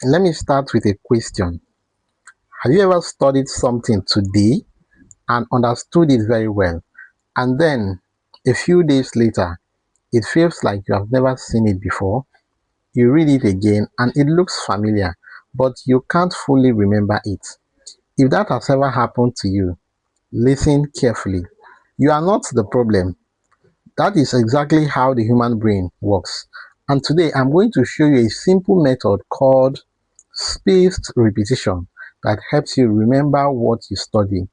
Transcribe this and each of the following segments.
Let me start with a question. Have you ever studied something today and understood it very well, and then a few days later, it feels like you have never seen it before? You read it again and it looks familiar, but you can't fully remember it. If that has ever happened to you, listen carefully. You are not the problem. That is exactly how the human brain works. And today I'm going to show you a simple method called spaced repetition that helps you remember what you study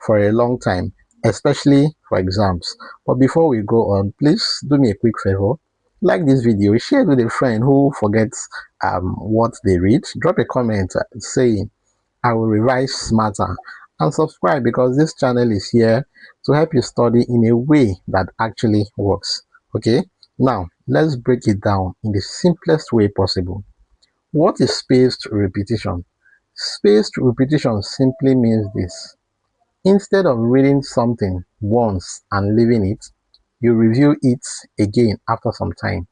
for a long time, especially for exams. But before we go on, please do me a quick favor. Like this video, share it with a friend who forgets what they read. Drop a comment saying I will revise smarter, and subscribe because this channel is here to help you study in a way that actually works. Okay, now let's break it down in the simplest way possible. What is spaced repetition? Spaced repetition simply means this: instead of reading something once and leaving it, you review it again after some time,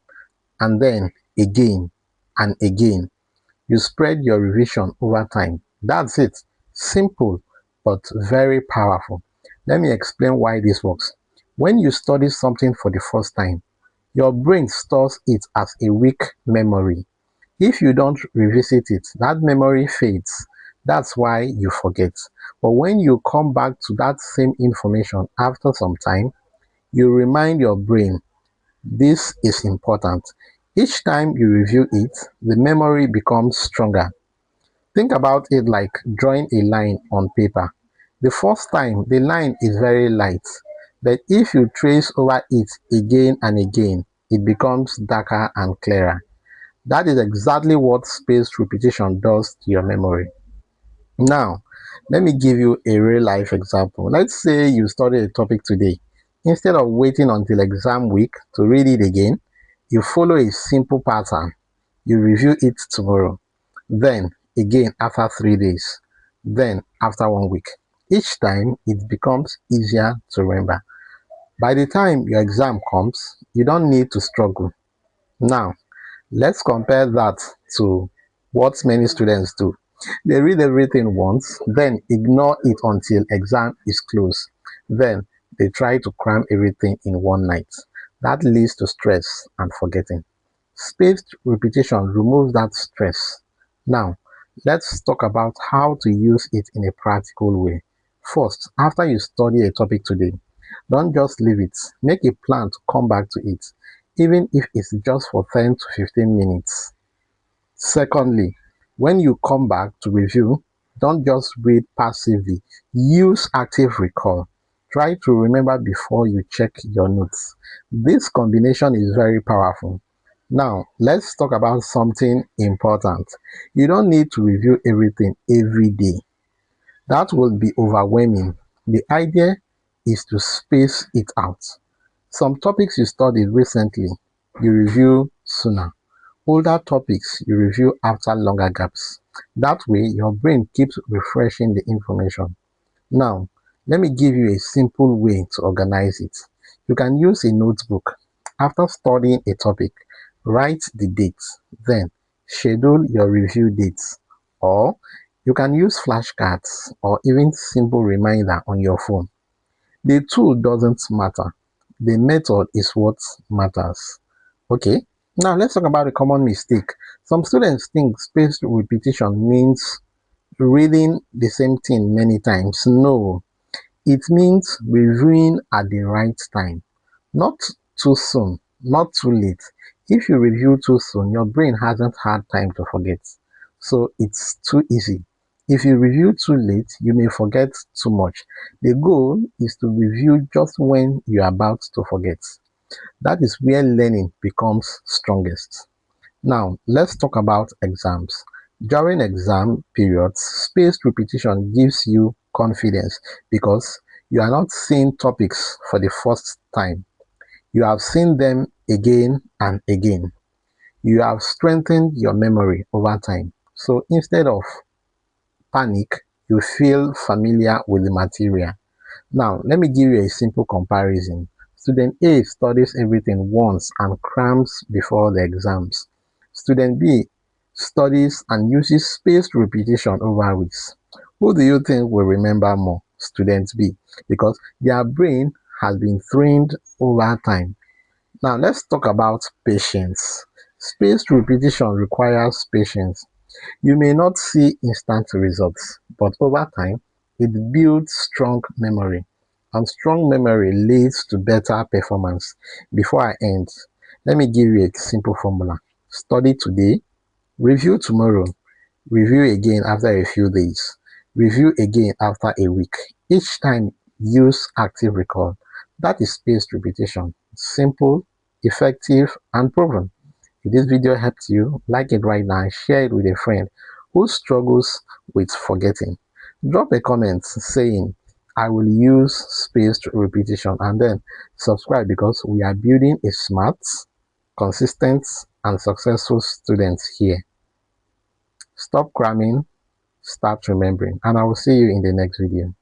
and then again and again. You spread your revision over time. That's it. Simple, but very powerful. Let me explain why this works. When you study something for the first time, your brain stores it as a weak memory. If you don't revisit it, that memory fades. That's why you forget. But when you come back to that same information after some time, you remind your brain this is important. Each time you review it, the memory becomes stronger. Think about it like drawing a line on paper. The first time, the line is very light, but if you trace over it again and again, it becomes darker and clearer. That is exactly what spaced repetition does to your memory. Now, let me give you a real life example. Let's say you study a topic today. Instead of waiting until exam week to read it again, you follow a simple pattern. You review it tomorrow, then again after 3 days, then after 1 week. Each time it becomes easier to remember. By the time your exam comes, you don't need to struggle. Now, let's compare that to what many students do. They read everything once, then ignore it until exam is close. Then they try to cram everything in one night. That leads to stress and forgetting. Spaced repetition removes that stress. Now, let's talk about how to use it in a practical way. First, after you study a topic today, don't just leave it. Make a plan to come back to it, even if it's just for 10 to 15 minutes. Secondly, when you come back to review, don't just read passively. Use active recall. Try to remember before you check your notes. This combination is very powerful. Now, let's talk about something important. You don't need to review everything every day. That will be overwhelming. The idea is to space it out. Some topics you studied recently, you review sooner. Older topics you review after longer gaps. That way, your brain keeps refreshing the information. Now, let me give you a simple way to organize it. You can use a notebook. After studying a topic, write the dates, then schedule your review dates. Or you can use flashcards or even simple reminder on your phone. The tool doesn't matter. The method is what matters. Okay, now let's talk about a common mistake. Some students think spaced repetition means reading the same thing many times. No, it means reviewing at the right time, not too soon, not too late. If you review too soon, your brain hasn't had time to forget, so it's too easy. If you review too late, you may forget too much. The goal is to review just when you're about to forget. That is where learning becomes strongest. Now, let's talk about exams. During exam periods, spaced repetition gives you confidence because you are not seeing topics for the first time. You have seen them again and again. You have strengthened your memory over time. So instead of panic, you feel familiar with the material. Now, let me give you a simple comparison. Student A studies everything once and crams before the exams. Student B studies and uses spaced repetition over weeks. Who do you think will remember more? Students B, because their brain has been trained over time. Now let's talk about patience. Spaced repetition requires patience. You may not see instant results, but over time, it builds strong memory. And strong memory leads to better performance. Before I end, let me give you a simple formula. Study today, review tomorrow, review again after a few days, review again after a week. Each time, use active recall. That is spaced repetition. Simple, effective, and proven. If this video helped you, like it right now and share it with a friend who struggles with forgetting. Drop a comment saying, I will use spaced repetition, and then subscribe because we are building a smart, consistent, and successful student here. Stop cramming, start remembering, and I will see you in the next video.